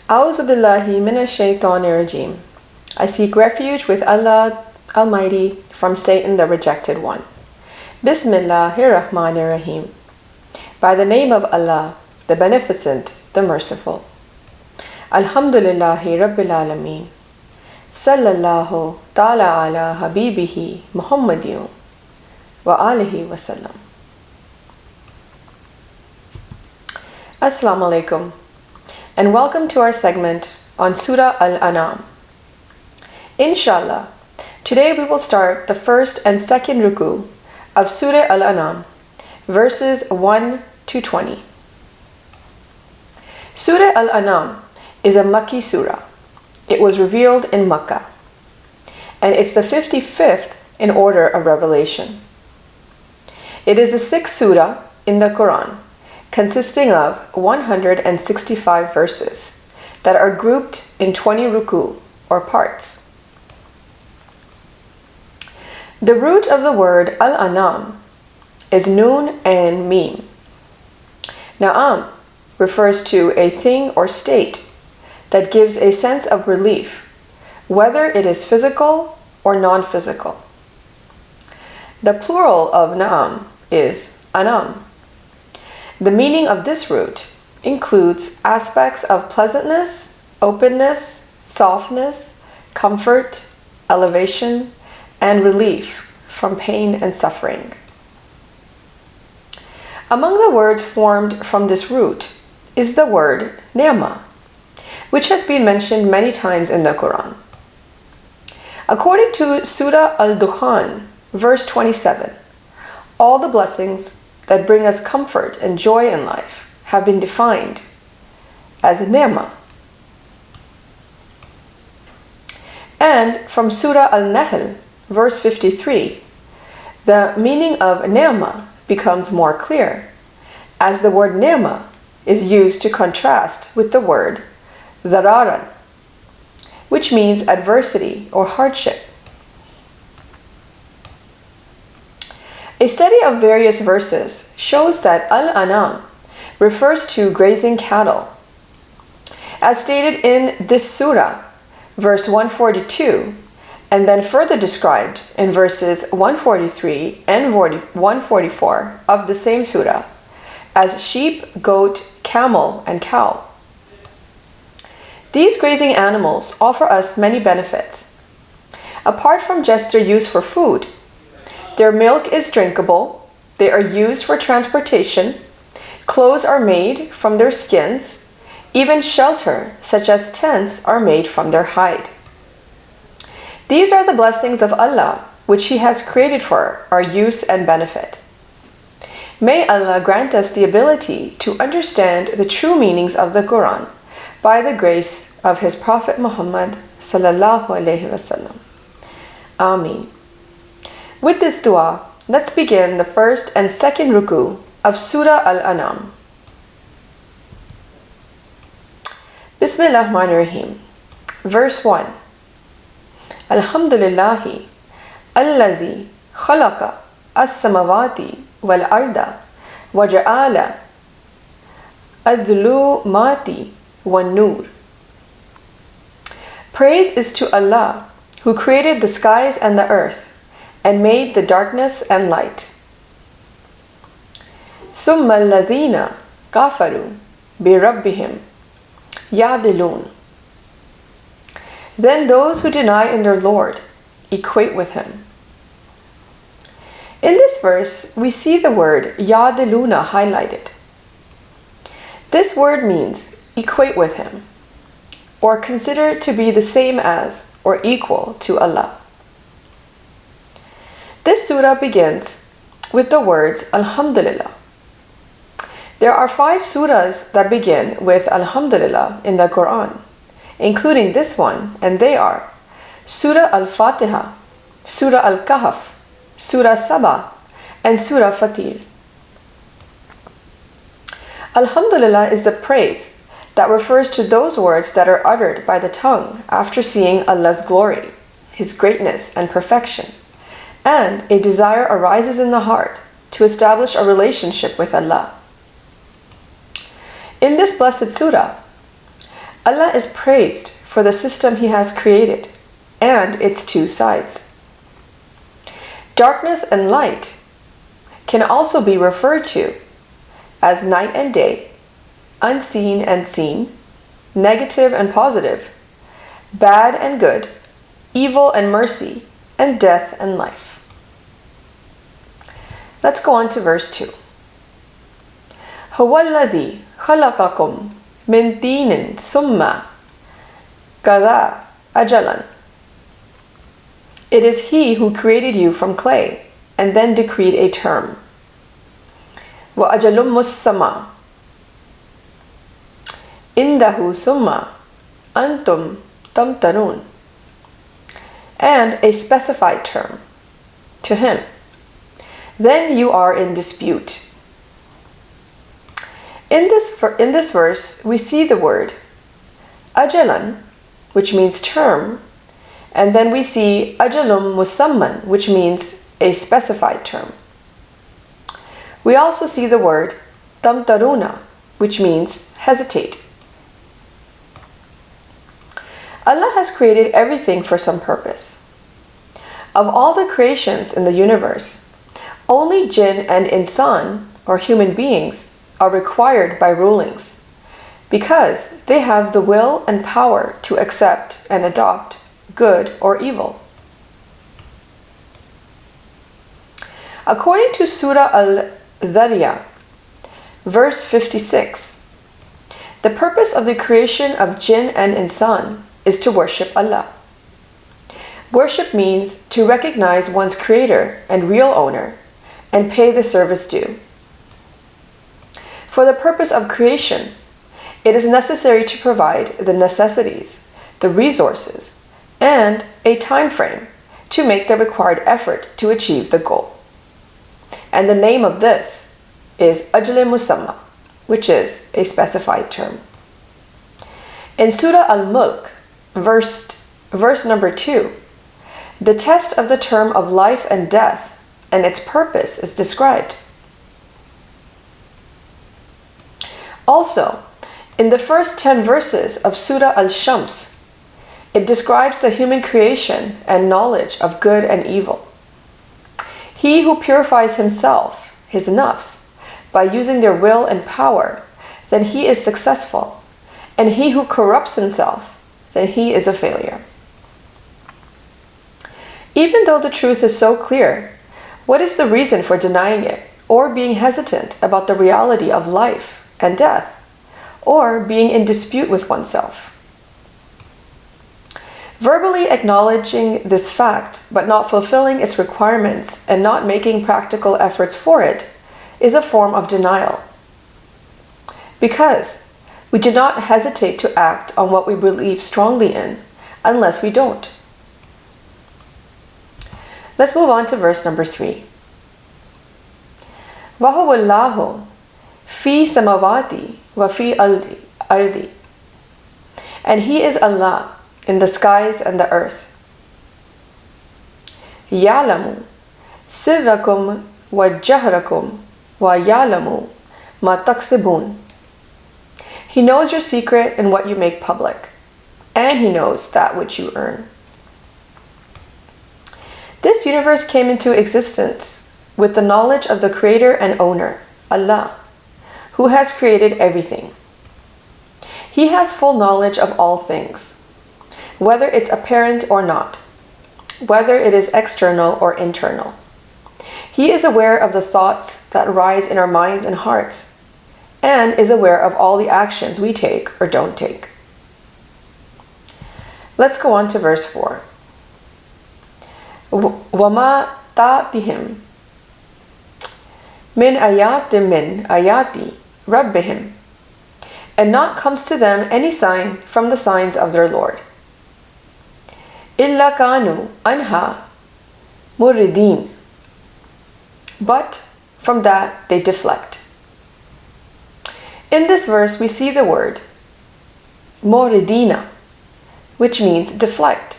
A'udhu billahi minash shaitanir rajim. I seek refuge with Allah Almighty from Satan the rejected one. Bismillahir Rahmanir Rahim. By the name of Allah, the Beneficent, the Merciful. Alhamdulillahi Rabbil Alameen. Sallallahu ta'ala ala habibihi Muhammadiyun wa alihi wa sallam. Assalamu alaikum, and welcome to our segment on Surah Al-Annam. Inshallah, today we will start the first and second ruku of Surah Al-Annam, verses 1 to 20. Surah Al-Annam is a Makki surah. It was revealed in Makkah, and it's the 55th in order of revelation. It is the 6th surah in the Quran, consisting of 165 verses that are grouped in 20 ruku or parts. The root of the word Al-Anaam is Noon and Mim. Na'am refers to a thing or state that gives a sense of relief, whether it is physical or non-physical. The plural of Na'am is Anam. The meaning of this root includes aspects of pleasantness, openness, softness, comfort, elevation, and relief from pain and suffering. Among the words formed from this root is the word Ni'mah, which has been mentioned many times in the Quran. According to Surah Al-Dukhan, verse 27, all the blessings that bring us comfort and joy in life have been defined as ni'mah. And from Surah Al-Nahl, verse 53, the meaning of ni'mah becomes more clear, as the word ni'mah is used to contrast with the word dhararan, which means adversity or hardship. A study of various verses shows that Al-Anaam refers to grazing cattle. As stated in this surah, verse 142, and then further described in verses 143 and 144 of the same surah, as sheep, goat, camel, and cow. These grazing animals offer us many benefits. Apart from just their use for food, their milk is drinkable, they are used for transportation, clothes are made from their skins, even shelter, such as tents, are made from their hide. These are the blessings of Allah, which He has created for our use and benefit. May Allah grant us the ability to understand the true meanings of the Quran by the grace of His Prophet Muhammad sallallahu alaihi wasallam. Ameen. With this dua, let's begin the first and second ruku of Surah Al-Annam. Bismillahirrahmanirrahim. Verse 1. Alhamdulillahi allazi khalaqa as-samawati wal-arda wa ja'ala adh-dhulumati wan-nur. Praise is to Allah, who created the skies and the earth and made the darkness and light. ثُمَّ الَّذِينَ كَفَرُوا بِرَبِّهِمْ يَعْدِلُونَ. Then those who deny in their Lord equate with Him. In this verse, we see the word يَعْدِلُونَ highlighted. This word means equate with Him, or consider to be the same as or equal to Allah. This surah begins with the words Alhamdulillah. There are 5 surahs that begin with Alhamdulillah in the Quran, including this one, and they are Surah Al-Fatiha, Surah Al-Kahf, Surah Saba, and Surah Fatir. Alhamdulillah is the praise that refers to those words that are uttered by the tongue after seeing Allah's glory, His greatness and perfection, and a desire arises in the heart to establish a relationship with Allah. In this blessed surah, Allah is praised for the system He has created and its two sides. Darkness and light can also be referred to as night and day, unseen and seen, negative and positive, bad and good, evil and mercy, and death and life. Let's go on to verse 2. هو الذي خلقكم من طين ثم قضى أجلا. It is He who created you from clay and then decreed a term. وأجل مسمى عنده ثم أنتم تمترون. And a specified term to Him. Then you are in dispute. In this verse, we see the word ajalan, which means term, and then we see ajalum musamman, which means a specified term. We also see the word tamtaruna, which means hesitate. Allah has created everything for some purpose. Of all the creations in the universe, only jinn and insan, or human beings, are required by rulings, because they have the will and power to accept and adopt good or evil. According to Surah Al-Dhariyah, verse 56, the purpose of the creation of jinn and insan is to worship Allah. Worship means to recognize one's creator and real owner and pay the service due. For the purpose of creation, it is necessary to provide the necessities, the resources, and a time frame to make the required effort to achieve the goal. And the name of this is Ajle Musamma, which is a specified term. In Surah Al-Mulk, verse number 2, the test of the term of life and death and its purpose is described. Also, in the first 10 verses of Surah Al-Shams, it describes the human creation and knowledge of good and evil. He who purifies himself, his nafs, by using their will and power, then he is successful, and he who corrupts himself, then he is a failure. Even though the truth is so clear, what is the reason for denying it or being hesitant about the reality of life and death, or being in dispute with oneself? Verbally acknowledging this fact but not fulfilling its requirements and not making practical efforts for it is a form of denial. Because we do not hesitate to act on what we believe strongly in unless we don't. Let's move on to verse number 3. وَهُوَ اللَّهُ فِي سَمَوَاتِ وَفِي الْأَرْضِ. And He is Allah in the skies and the earth. يَعْلَمُ سِرَّكُمْ وَجَهْرَكُمْ وَيَعْلَمُ مَا تَكْسِبُونَ. He knows your secret and what you make public, and He knows that which you earn. This universe came into existence with the knowledge of the Creator and Owner, Allah, who has created everything. He has full knowledge of all things, whether it's apparent or not, whether it is external or internal. He is aware of the thoughts that rise in our minds and hearts, and is aware of all the actions we take or don't take. Let's go on to verse 4. وَمَا تَأْتِهِمْ مِنْ آيَاتٍ مِنْ آيَاتِ رَبِّهِمْ. And not comes to them any sign from the signs of their Lord. إِلَّا كَانُوا أَنْهَا مُرِدِينَ. But from that they deflect. In this verse we see the word muridina, which means deflect,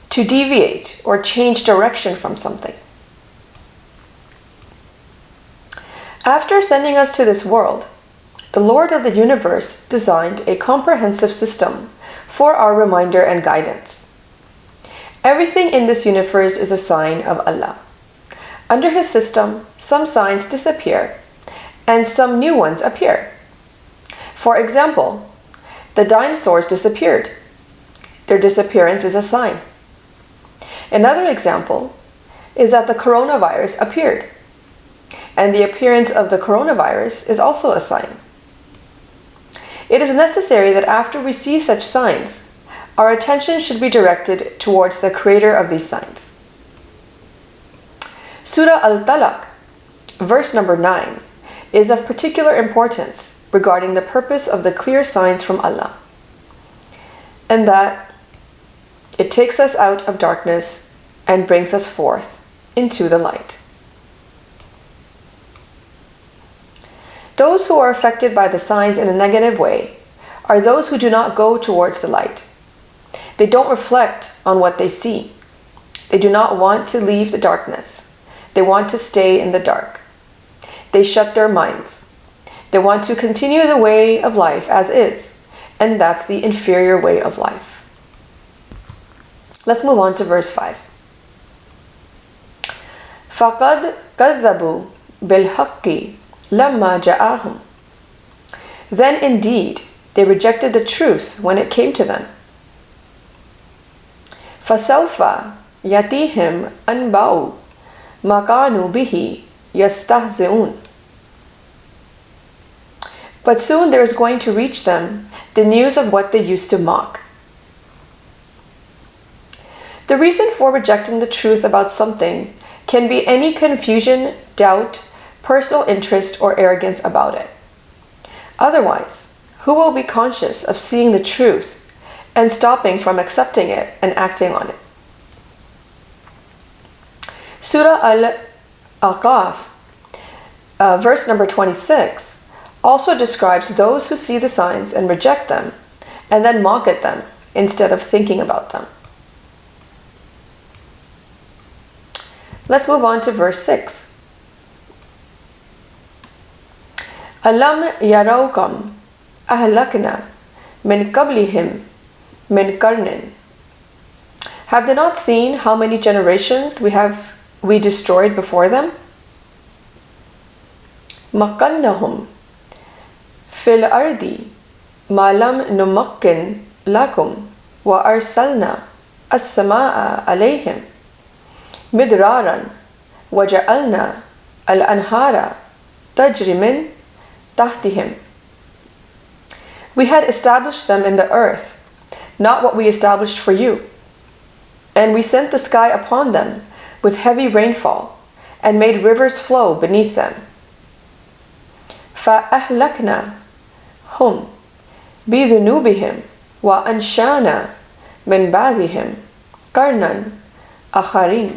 to deviate or change direction from something. After sending us to this world, The Lord of the universe designed a comprehensive system for our reminder and guidance. Everything in this universe is a sign of Allah. Under His system, some signs disappear and some new ones appear. For example, the dinosaurs disappeared. Their disappearance is a sign. Another example is that the coronavirus appeared, and the appearance of the coronavirus is also a sign. It is necessary that after we see such signs, our attention should be directed towards the creator of these signs. Surah Al-Talaq, verse number 9, is of particular importance regarding the purpose of the clear signs from Allah, and that it takes us out of darkness and brings us forth into the light. Those who are affected by the signs in a negative way are those who do not go towards the light. They don't reflect on what they see. They do not want to leave the darkness. They want to stay in the dark. They shut their minds. They want to continue the way of life as is, and that's the inferior way of life. Let's move on to verse 5. فَقَدْ كَذَّبُوا بِالْحَقِّ لَمَّا جَاءَهُمْ. Then indeed they rejected the truth when it came to them. فَسَوْفَ يَأْتِيهِمْ أَنْبَاءُ مَا كَانُوا بِهِ يَسْتَهْزِئُونَ. But soon there is going to reach them the news of what they used to mock. The reason for rejecting the truth about something can be any confusion, doubt, personal interest, or arrogance about it. Otherwise, who will be conscious of seeing the truth and stopping from accepting it and acting on it? Surah Al-Aqaf, verse number 26, also describes those who see the signs and reject them, and then mock at them instead of thinking about them. Let's move on to verse 6. أَلَمْ يَرَوْكَمْ أَهْلَكْنَا مِنْ قَبْلِهِمْ مِنْ قَرْنٍ. Have they not seen how many generations we destroyed before them? مَكَّنَّهُمْ فِي الْأَرْضِ مَا لَمْ نُمَكِّنْ لَكُمْ وَأَرْسَلْنَا السَّمَاءَ عَلَيْهِمْ مِدْرَارًا وَجَعَلْنَا الْأَنْهَارَ تَجْرِي مِنْ تَحْتِهِمْ. We had established them in the earth, not what we established for you. And we sent the sky upon them with heavy rainfall, and made rivers flow beneath them. فَأَهْلَكْنَا هُمْ بِذُنُوبِهِمْ وَأَنْشَأْنَا مِنْ بَعْدِهِمْ قَرْنًا آخَرِينَ.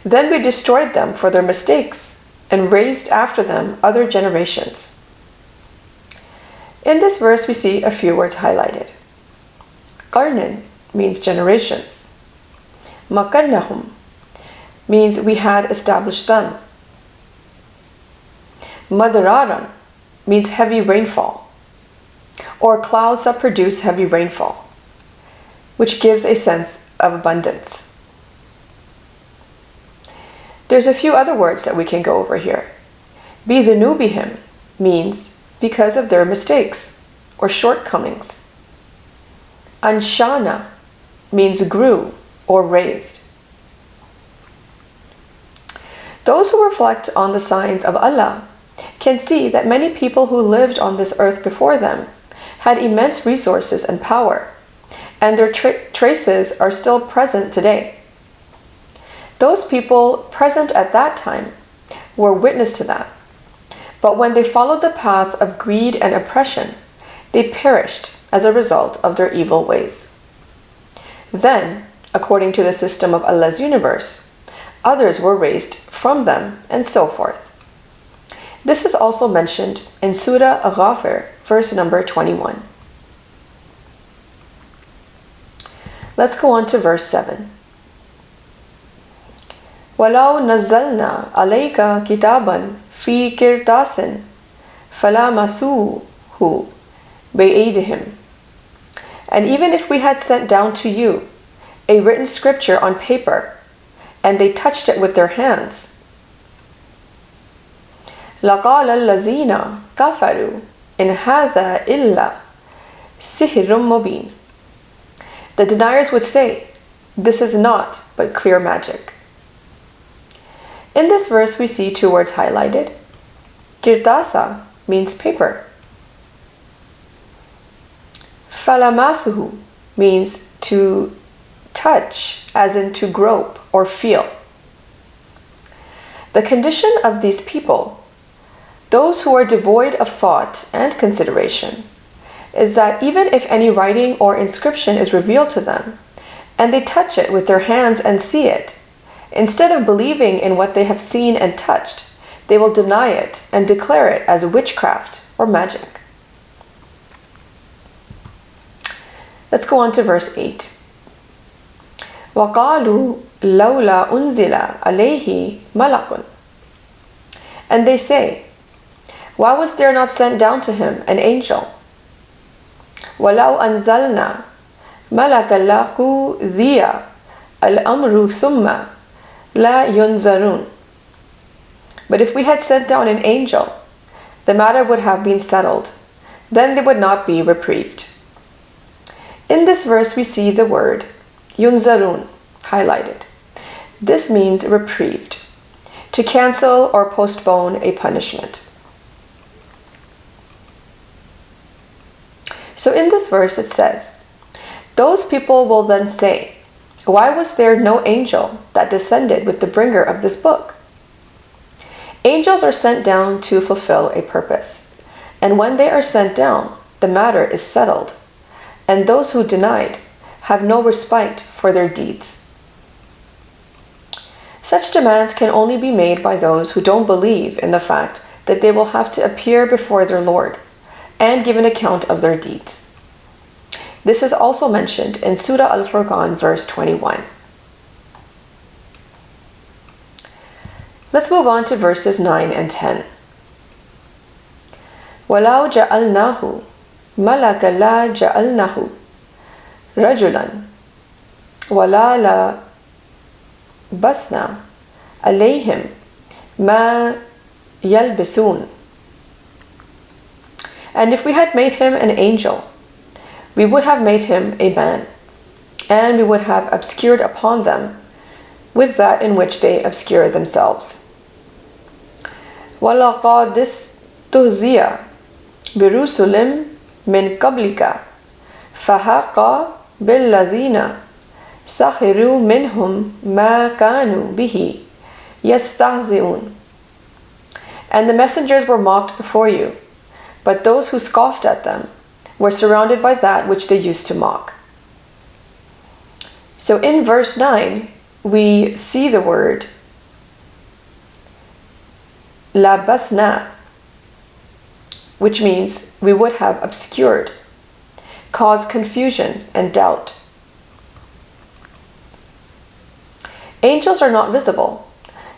Then we destroyed them for their mistakes and raised after them other generations. In this verse we see a few words highlighted. Qarnan means generations. Makannahum means we had established them. Madararan means heavy rainfall, or clouds that produce heavy rainfall, which gives a sense of abundance. There's a few other words that we can go over here. Bidhunubihim means because of their mistakes or shortcomings. Anshana means grew or raised. Those who reflect on the signs of Allah can see that many people who lived on this earth before them had immense resources and power, and their traces are still present today. Those people present at that time were witness to that. But when they followed the path of greed and oppression, they perished as a result of their evil ways. Then, according to the system of Allah's universe, others were raised from them, and so forth. This is also mentioned in Surah Al-Ghafir, verse number 21. Let's go on to verse 7. وَلَوْ نَزَّلْنَا عَلَيْكَ كِتَابًا فِي قِرْطَاسٍ فَلَمَسُوهُ بِأَيْدِيهِمْ. And even if we had sent down to you a written scripture on paper, and they touched it with their hands, لَقَالَ الَّذِينَ كَفَرُوا إِنْ هَذَا إِلَّا سِحْرٌ مُبِينٌ. The deniers would say, this is not but clear magic. In this verse we see two words highlighted. Kirtasa means paper. Falamasuhu means to touch, as in to grope or feel. The condition of these people, those who are devoid of thought and consideration, is that even if any writing or inscription is revealed to them, and they touch it with their hands and see it, instead of believing in what they have seen and touched, they will deny it and declare it as witchcraft or magic. Let's go on to verse 8. وَقَالُوا لَوْلَا أُنزِلَ عَلَيْهِ مَلَكٌ. And they say, why was there not sent down to him an angel? وَلَوْ أَنزَلْنَا مَلَكًا لَقُضِيَ الْأَمْرُ ثُمَّ لَا يُنْظَرُونَ. But if we had sent down an angel, the matter would have been settled. Then they would not be reprieved. In this verse we see the word yunzarun highlighted. This means reprieved, to cancel or postpone a punishment. So in this verse it says, those people will then say, why was there no angel that descended with the bringer of this book? Angels are sent down to fulfill a purpose, and when they are sent down, the matter is settled, and those who denied have no respite for their deeds. Such demands can only be made by those who don't believe in the fact that they will have to appear before their Lord and give an account of their deeds. This is also mentioned in Surah Al-Furqan, verse 21. Let's move on to verses 9 and 10. وَلَوْ جَعَلْنَاهُ مَلَكًا لَا جَعَلْنَاهُ رَجُلًا وَلَا لَبَسْنَا عَلَيْهِمْ مَا يَلْبِسُونَ. And if we had made him an angel, we would have made him a man, and we would have obscured upon them with that in which they obscure themselves. وَلَقَدِ اسْتُهْزِئَ بِرُسُلٍ مِّن قَبْلِكَ فَحَاقَ بِالَّذِينَ سَخِرُوا مِنْهُمْ مَا كَانُوا بِهِ يَسْتَهْزِئُونَ. And the messengers were mocked before you, but those who scoffed at them were surrounded by that which they used to mock. So in verse 9, we see the word labasna, which means we would have obscured, caused confusion and doubt. Angels are not visible,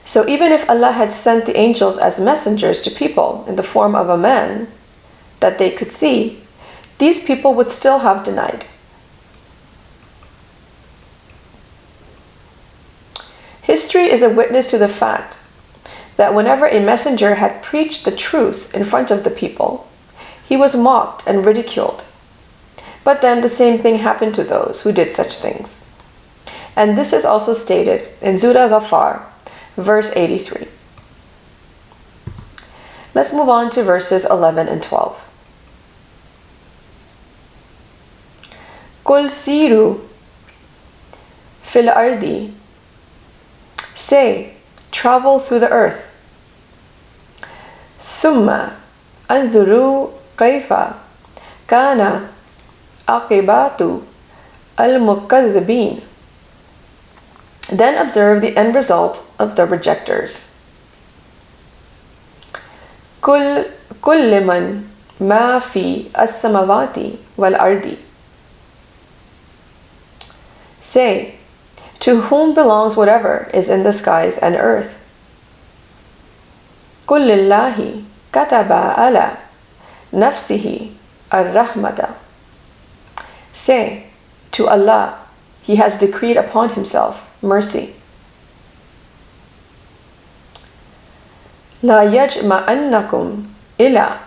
so even if Allah had sent the angels as messengers to people in the form of a man that they could see, these people would still have denied. History is a witness to the fact that whenever a messenger had preached the truth in front of the people, he was mocked and ridiculed. But then the same thing happened to those who did such things. And this is also stated in Surah Ghafar, verse 83. Let's move on to verses 11 and 12. قُلْ سِيرُوا فِي الْأَرْضِ. Say, travel through the earth. ثُمَّ أَنْظُرُوا كَيْفَ كَانَ عَاقِبَةُ الْمُكَذِّبِينَ. Then observe the end result of the rejectors. قُلْ لِمَنْ مَا فِي السَّمَوَاتِ وَالْأَرْضِ. Say, to whom belongs whatever is in the skies and earth. قُلْ لِلَّهِ كَتَبَ عَلَى نَفْسِهِ الرَّحْمَةَ. Say, to Allah, He has decreed upon Himself mercy. لَا يَجْمَعَنَّكُمْ إِلَى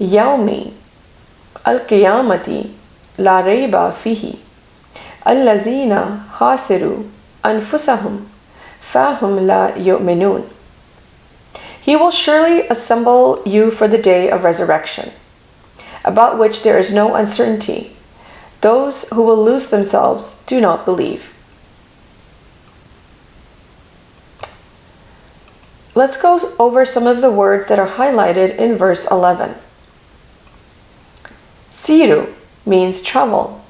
يَوْمِ الْقِيَامَةِ لَا رَيْبَ فِيهِ الَّذِينَ خَاسِرُوا أَنفُسَهُمْ فَهُمْ لَا يُؤْمِنُونَ. He will surely assemble you for the day of resurrection, about which there is no uncertainty. Those who will lose themselves do not believe. Let's go over some of the words that are highlighted in verse 11. Siru means travel.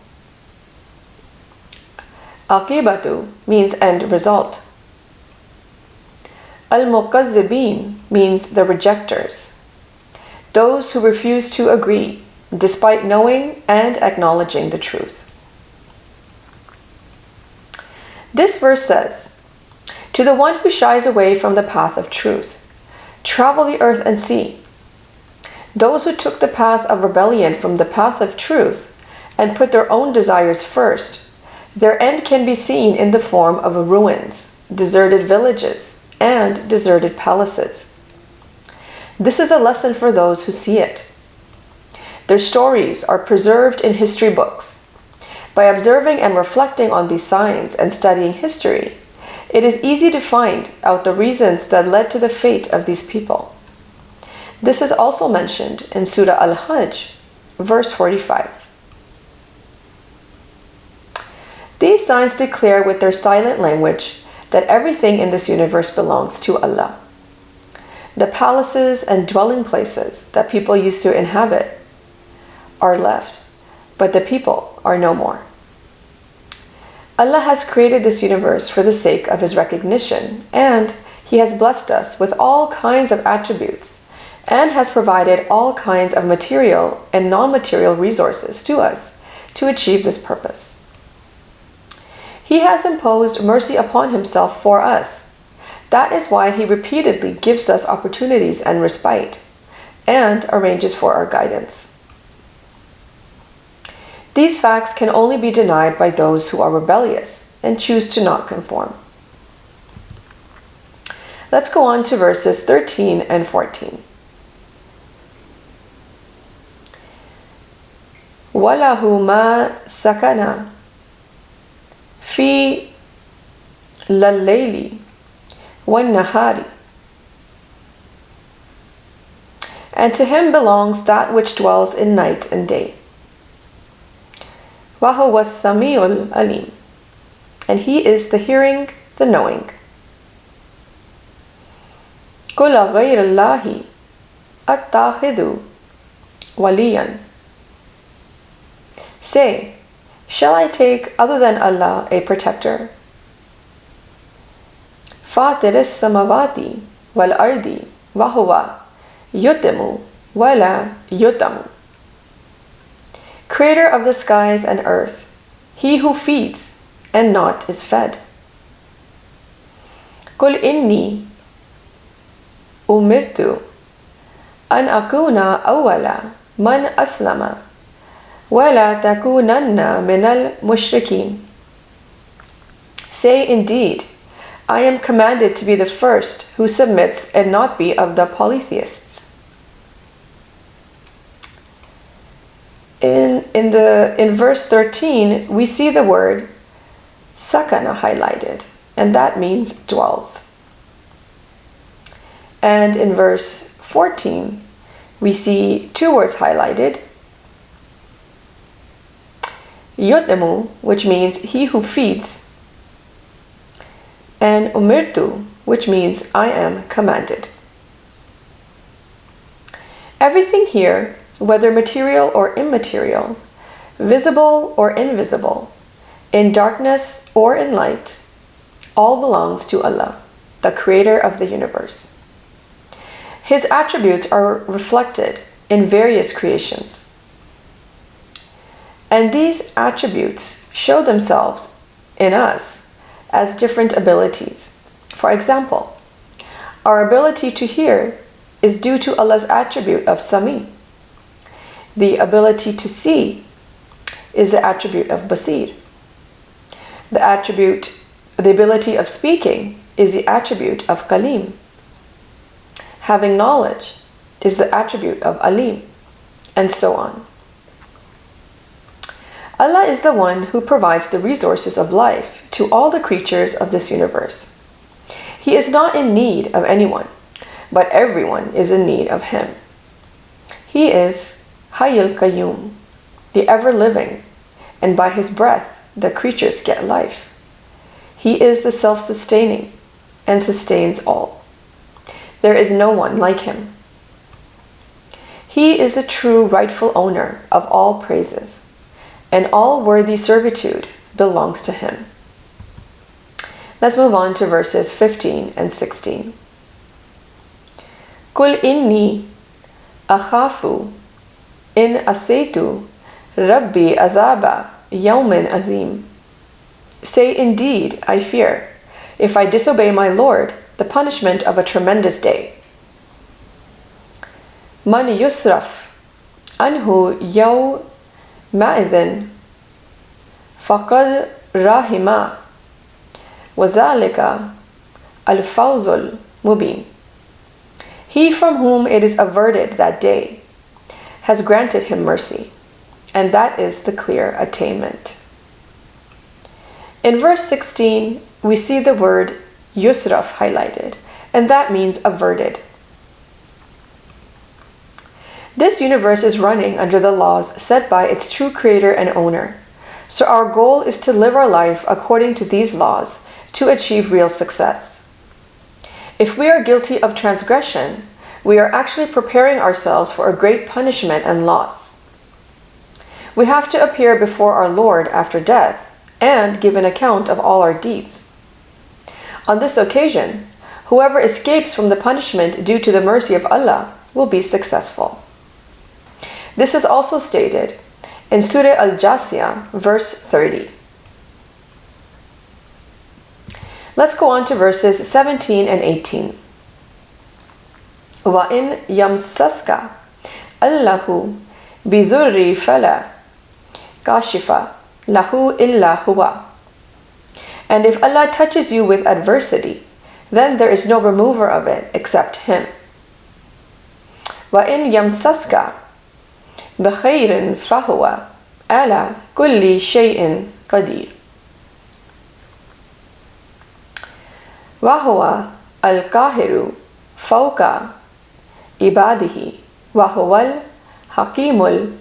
Aqibatu means end result. Al-Mukazzibin means the rejectors, those who refuse to agree despite knowing and acknowledging the truth. This verse says, to the one who shies away from the path of truth, travel the earth and see. Those who took the path of rebellion from the path of truth and put their own desires first, their end can be seen in the form of ruins, deserted villages, and deserted palaces. This is a lesson for those who see it. Their stories are preserved in history books. By observing and reflecting on these signs and studying history, it is easy to find out the reasons that led to the fate of these people. This is also mentioned in Surah Al-Hajj, verse 45. These signs declare with their silent language that everything in this universe belongs to Allah. The palaces and dwelling places that people used to inhabit are left, but the people are no more. Allah has created this universe for the sake of His recognition, and He has blessed us with all kinds of attributes and has provided all kinds of material and non-material resources to us to achieve this purpose. He has imposed mercy upon Himself for us. That is why He repeatedly gives us opportunities and respite, and arranges for our guidance. These facts can only be denied by those who are rebellious and choose to not conform. Let's go on to verses 13 and 14. وَلَهُ مَا سَكَنَ فِي اللَّيْلِ وَالنَّهَارِ. And to Him belongs that which dwells in night and day. وَهُوَ السَّمِيعُ الْعَلِيمُ. And He is the hearing, the knowing. قُلْ غَيْرَ اللَّهِ أَتَّخِذُ وَلِيًّا. Say, shall I take other than Allah a protector? فَاطِرِ السَّمَوَاتِ وَالْأَرْضِ وَهُوَ يُطْعِمُ وَلَا يُطْعَمُ. Creator of the skies and earth, He who feeds and not is fed. قُلْ إِنِّي أُمِرْتُ أَنْ أَكُونَ أَوَّلَ مَنْ أَسْلَمَ وَلَا تَكُونَنَّ مِنَ الْمُشْرِكِينَ. Say, indeed, I am commanded to be the first who submits and not be of the polytheists. In verse 13, we see the word sakana highlighted, and that means dwells. And in verse 14, we see two words highlighted. Yut'amu, which means He who feeds, and umirtu, which means I am commanded. Everything here, whether material or immaterial, visible or invisible, in darkness or in light, all belongs to Allah, the Creator of the universe. His attributes are reflected in various creations. And these attributes show themselves in us as different abilities. For example, our ability to hear is due to Allah's attribute of Sami. The ability to see is the attribute of Basir. The ability of speaking is the attribute of Kalim. Having knowledge is the attribute of Alim, and so on. Allah is the one who provides the resources of life to all the creatures of this universe. He is not in need of anyone, but everyone is in need of Him. He is Hayyul Qayyum, the ever-living, and by His breath the creatures get life. He is the self-sustaining and sustains all. There is no one like Him. He is the true rightful owner of all praises, and all worthy servitude belongs to Him. Let's move on to verses 15 and 16. Kul inni akhafu in asaitu Rabbi adhaba yawmin azim. Say, indeed, I fear, if I disobey my Lord, the punishment of a tremendous day. Man yusraf anhu yawma'idhin faqad rahima wazalika al-fawzul mubin. He from whom it is averted that day has granted him mercy, and that is the clear attainment. In verse 16, we see the word yusraf highlighted, and that means averted. This universe is running under the laws set by its true creator and owner. So our goal is to live our life according to these laws to achieve real success. If we are guilty of transgression, we are actually preparing ourselves for a great punishment and loss. We have to appear before our Lord after death and give an account of all our deeds. On this occasion, whoever escapes from the punishment due to the mercy of Allah will be successful. This is also stated in Surah Al-Jasiyah, verse 30. Let's go on to verses 17 and 18. وَإِنْ يَمْسَسْكَ اللَّهُ بِذُرِّ فَلَا كَاشِفَ لَهُ إِلَّا هُوَ. And if Allah touches you with adversity, then there is no remover of it except Him. وَإِنْ يَمْسَسْكَ بِخَيْرٍ فَهُوَ عَلَى كُلِّ شَيْءٍ قَدِيرٌ. وَهُوَ الْقَاهِرُ فَوْقَ عِبَادِهِ وَهُوَ الْحَكِيمُ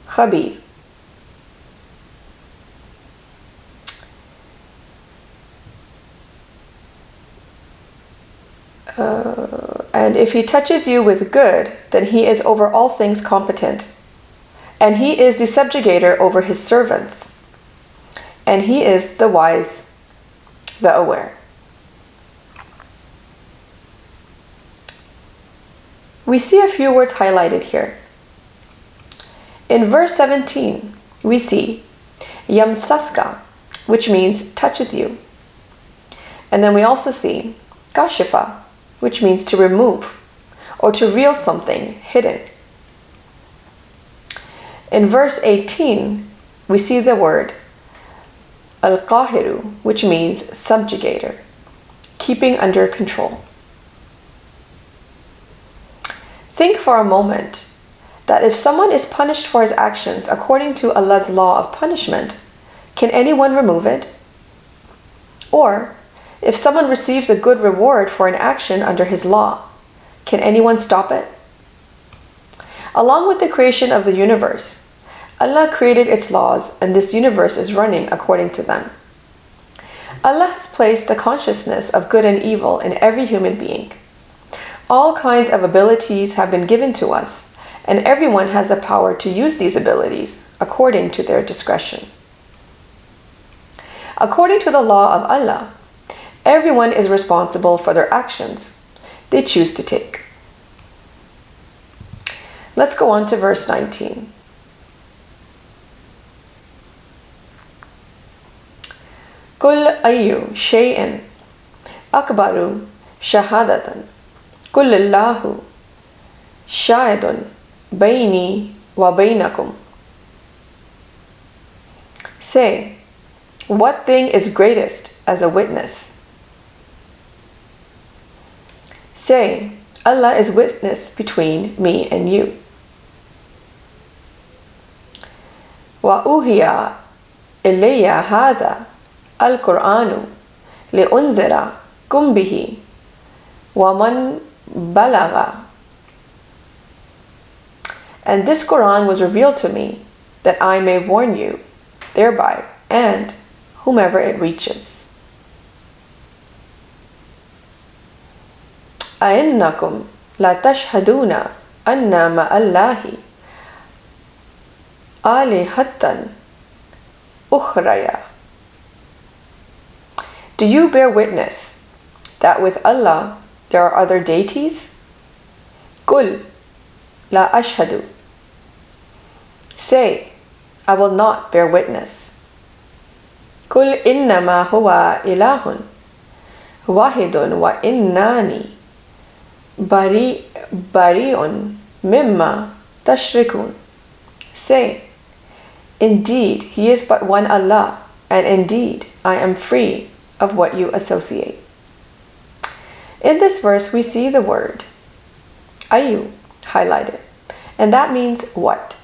الْخَبِيرُ. And if He touches you with good, then He is over all things competent. And He is the subjugator over His servants. And He is the wise, the aware. We see a few words highlighted here. In verse 17, we see yamsaska, which means touches you. And then we also see kashifa, which means to remove or to reveal something hidden. In verse 18, we see the word al-qahiru, which means subjugator, keeping under control. Think for a moment that if someone is punished for his actions according to Allah's law of punishment, can anyone remove it? Or, if someone receives a good reward for an action under His law, can anyone stop it? Along with the creation of the universe, Allah created its laws, and this universe is running according to them. Allah has placed the consciousness of good and evil in every human being. All kinds of abilities have been given to us, and everyone has the power to use these abilities according to their discretion. According to the law of Allah, everyone is responsible for their actions they choose to take. Let's go on to verse 19. قل أي شيء أكبر شهادة قل الله شاهد بيني وبينكم. Say, what thing is greatest as a witness? Say, Allah is witness between me and you. وَأُوحِيَ إِلَيَّ هَذَا الْقُرْآنُ لِأُنذِرَكُمْ بِهِ وَمَنْ بَلَغَ. And this Quran was revealed to me that I may warn you thereby and whomever it reaches. أَإِنَّكُمْ لَتَشْهَدُونَ أَنَّ مَعَ اللَّهِ آلِهَةً أُخْرَيَ. Do you bear witness that with Allah there are other deities? قُلْ لَا أَشْهَدُ. Say, I will not bear witness. قُلْ إِنَّمَا هُوَ إِلَهٌ وَاحِدٌ وَإِنَّنِي بَرِيءٌ مِمَّا تُشْرِكُونَ. Say, indeed, He is but one Allah, and indeed, I am free of what you associate. In this verse, we see the word ayu highlighted, and that means what?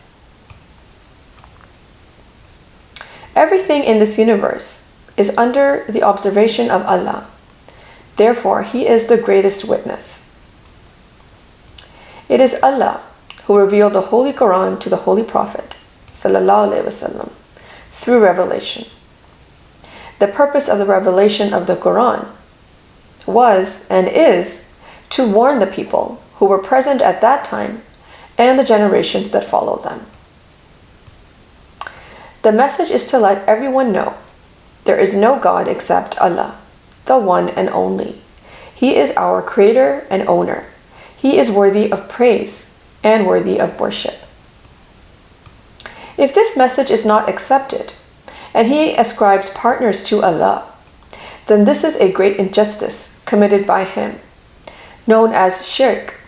Everything in this universe is under the observation of Allah. Therefore, He is the greatest witness. It is Allah who revealed the Holy Quran to the Holy Prophet ﷺ through revelation. The purpose of the revelation of the Quran was and is to warn the people who were present at that time and the generations that follow them. The message is to let everyone know there is no God except Allah, the one and only. He is our creator and owner. He is worthy of praise and worthy of worship. If this message is not accepted, and he ascribes partners to Allah, then this is a great injustice committed by him, known as shirk,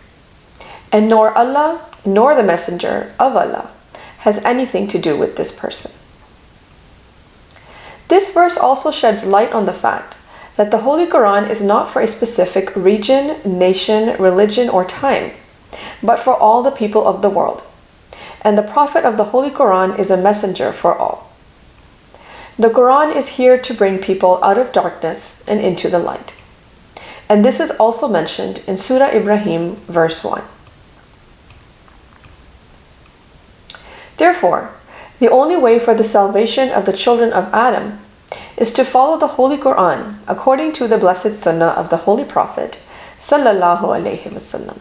and nor Allah nor the Messenger of Allah has anything to do with this person. This verse also sheds light on the fact that the Holy Quran is not for a specific region, nation, religion, or time, but for all the people of the world. And the Prophet of the Holy Quran is a messenger for all. The Quran is here to bring people out of darkness and into the light. And this is also mentioned in Surah Ibrahim, verse 1. Therefore, the only way for the salvation of the children of Adam is to follow the Holy Quran according to the blessed Sunnah of the Holy Prophet sallallahu alaihi wasallam.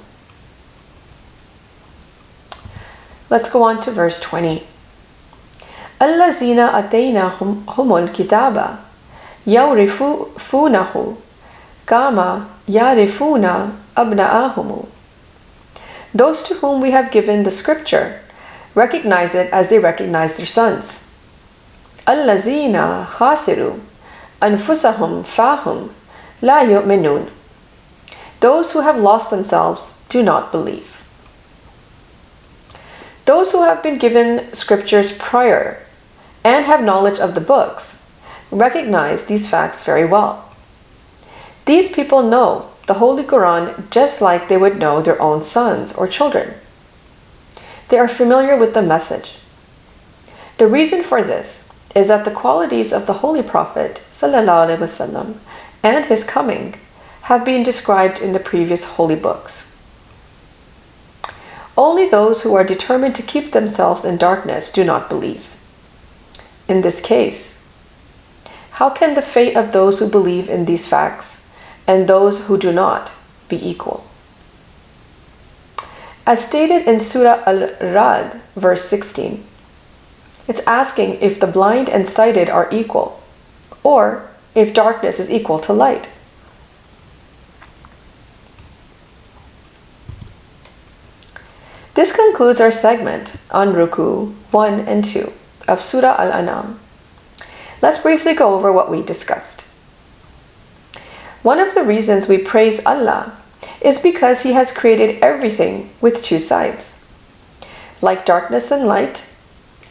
Let's go on to verse 20. الَّذِينَ أَتَيْنَاهُمُ الْكِتَابَ يَعْرِفُونَهُ كَمَا يَعْرِفُونَ أَبْنَاءَهُمْ. Those to whom we have given the scripture recognize it as they recognize their sons. الَّذِينَ خَاسِرُوا أَنفُسَهُمْ فَهُمْ لَا يُؤْمِنُونَ. Those who have lost themselves do not believe. Those who have been given scriptures prior and have knowledge of the books recognize these facts very well. These people know the Holy Quran just like they would know their own sons or children. They are familiar with the message. The reason for this is that the qualities of the Holy Prophet ﷺ and his coming have been described in the previous holy books. Only those who are determined to keep themselves in darkness do not believe. In this case, how can the fate of those who believe in these facts and those who do not be equal? As stated in Surah Al-Ra'd, verse 16, it's asking if the blind and sighted are equal, or if darkness is equal to light. This concludes our segment on Ruku 1 and 2 of Surah Al-Annam. Let's briefly go over what we discussed. One of the reasons we praise Allah is because He has created everything with two sides. Like darkness and light,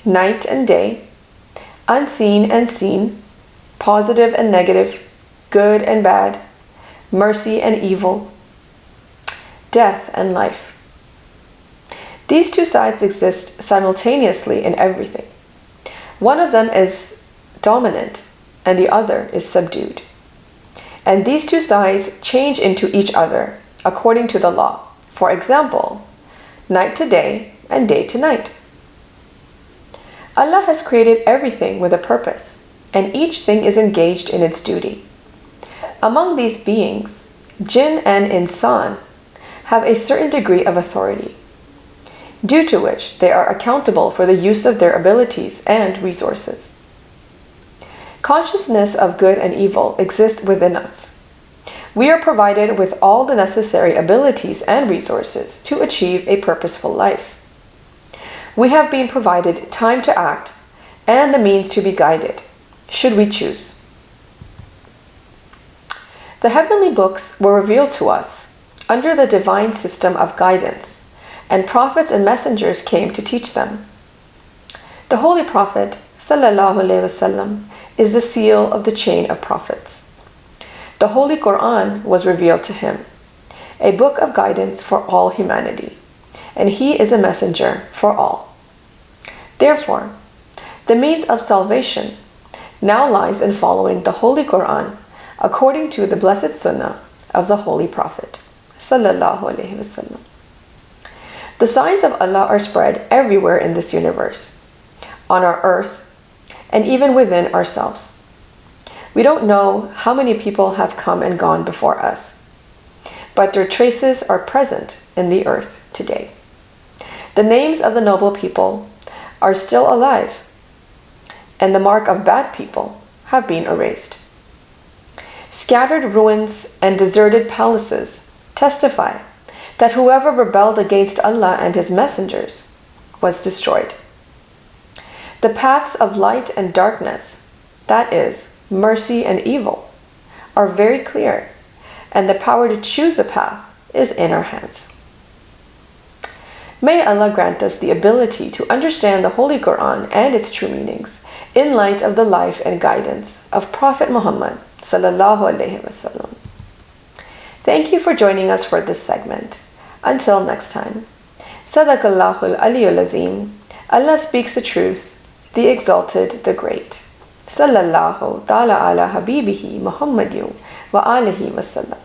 night and day, unseen and seen, positive and negative, good and bad, mercy and evil, death and life. These two sides exist simultaneously in everything. One of them is dominant and the other is subdued. And these two sides change into each other according to the law. For example, night to day and day to night. Allah has created everything with a purpose, and each thing is engaged in its duty. Among these beings, jinn and insan have a certain degree of authority, due to which they are accountable for the use of their abilities and resources. Consciousness of good and evil exists within us. We are provided with all the necessary abilities and resources to achieve a purposeful life. We have been provided time to act and the means to be guided, should we choose. The heavenly books were revealed to us under the divine system of guidance, and prophets and messengers came to teach them. The Holy Prophet ﷺ is the seal of the chain of prophets. The Holy Quran was revealed to him, a book of guidance for all humanity, and he is a messenger for all. Therefore, the means of salvation now lies in following the Holy Quran according to the blessed Sunnah of the Holy Prophet ﷺ. The signs of Allah are spread everywhere in this universe, on our earth, and even within ourselves. We don't know how many people have come and gone before us, but their traces are present in the earth today. The names of the noble people are still alive, and the mark of bad people have been erased. Scattered ruins and deserted palaces testify that whoever rebelled against Allah and His messengers was destroyed. The paths of light and darkness, that is, mercy and evil, are very clear, and the power to choose a path is in our hands. May Allah grant us the ability to understand the Holy Quran and its true meanings in light of the life and guidance of Prophet Muhammad ﷺ. Thank you for joining us for this segment. Until next time. Sadaqallahul Aliyyul Azim. Allah speaks the truth, the exalted, the great. Sallallahu ta'ala ala habibihi Muhammadin wa alihi wa sallam.